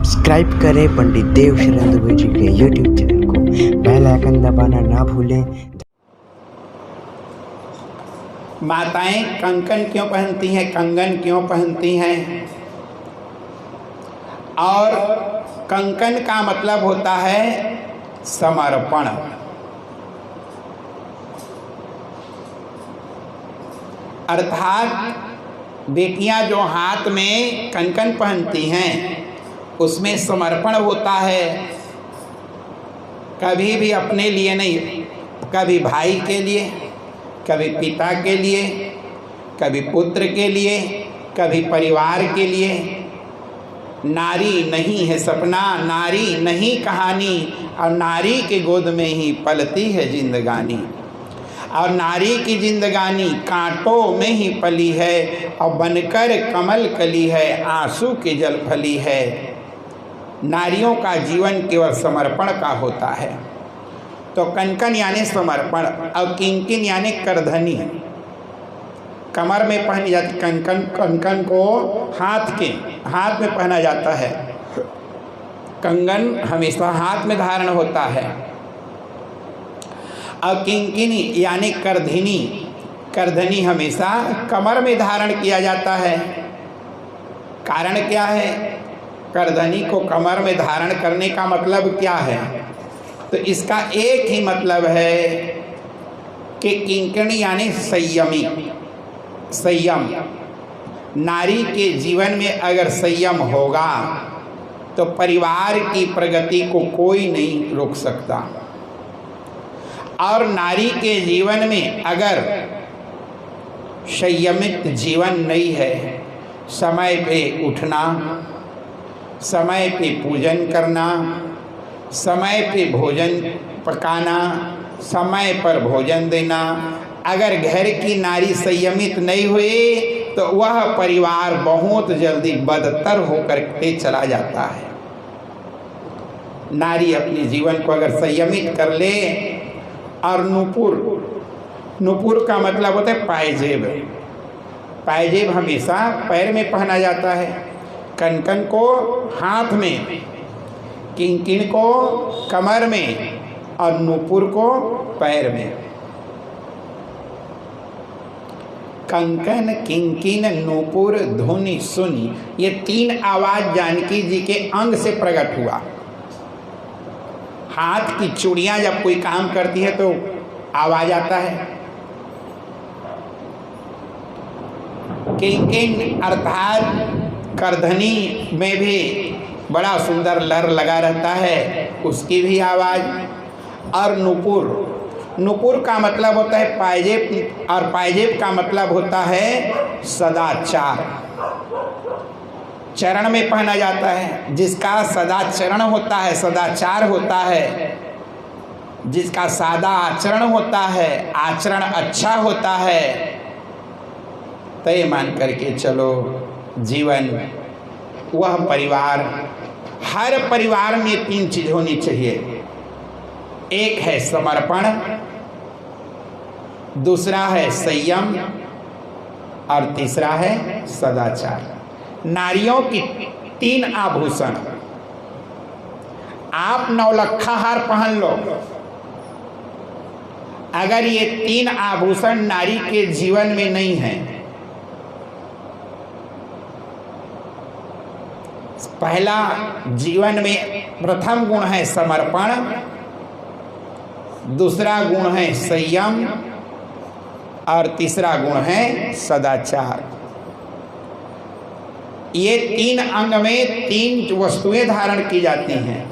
Subscribe करें पंडित देव शरण दुबे जी के यूट्यूब चैनल को, बेल आइकन दबाना ना भूलें। माताएं कंकन क्यों पहनती हैं, कंगन क्यों पहनती हैं? और कंकन का मतलब होता है समर्पण। अर्थात बेटियां जो हाथ में कंकन पहनती हैं उसमें समर्पण होता है। कभी भी अपने लिए नहीं, कभी भाई के लिए, कभी पिता के लिए, कभी पुत्र के लिए, कभी परिवार के लिए। नारी नहीं है सपना, नारी नहीं कहानी, और नारी के गोद में ही पलती है जिंदगानी। और नारी की जिंदगानी कांटों में ही पली है, और बनकर कमल कली है, आंसू की जल फली है। नारियों का जीवन केवल समर्पण का होता है। तो कंकन यानी समर्पण, और किंकिन यानी करधनी। कमर में पहनी जाती कंकन, कंकन को हाथ में पहना जाता है। कंगन हमेशा हाथ में धारण होता है। और किंकिनी यानी करधनी, करधनी हमेशा कमर में धारण किया जाता है। कारण क्या है? करधनी को कमर में धारण करने का मतलब क्या है? तो इसका एक ही मतलब है कि किंकिणी यानी संयमी, संयम। नारी के जीवन में अगर संयम होगा तो परिवार की प्रगति को कोई नहीं रोक सकता। और नारी के जीवन में अगर संयमित जीवन नहीं है, समय पे उठना, समय पे पूजन करना, समय पे भोजन पकाना, समय पर भोजन देना, अगर घर की नारी संयमित नहीं हुई तो वह परिवार बहुत जल्दी बदतर होकर के चला जाता है। नारी अपने जीवन को अगर संयमित कर ले। और नूपुर, नूपुर का मतलब होता है पायजेब। पायजेब हमेशा पैर में पहना जाता है। कंकन को हाथ में, किंकिन को कमर में, और नूपुर को पैर में। कंकन, किंकिन, नूपुर, धुनि, सुनि, ये तीन आवाज जानकी जी के अंग से प्रकट हुआ। हाथ की चूड़ियां जब कोई काम करती है तो आवाज आता है। किंकिन अर्थात करधनी में भी बड़ा सुंदर लर लगा रहता है, उसकी भी आवाज। और नूपुर, नूपुर का मतलब होता है पायजेब, और पायजेब का मतलब होता है सदाचार। चरण में पहना जाता है। जिसका सदाचरण होता है, सदाचार होता है, जिसका सादा आचरण होता है, आचरण अच्छा होता है, तो ये मान करके चलो जीवन, वह परिवार, हर परिवार में तीन चीज होनी चाहिए। एक है समर्पण, दूसरा है संयम, और तीसरा है सदाचार। नारियों की तीन आभूषण, आप नौलखा हार पहन लो, अगर ये तीन आभूषण नारी के जीवन में नहीं है, पहला जीवन में प्रथम गुण है समर्पण, दूसरा गुण है संयम, और तीसरा गुण है सदाचार। ये तीन अंग में तीन वस्तुएं धारण की जाती हैं।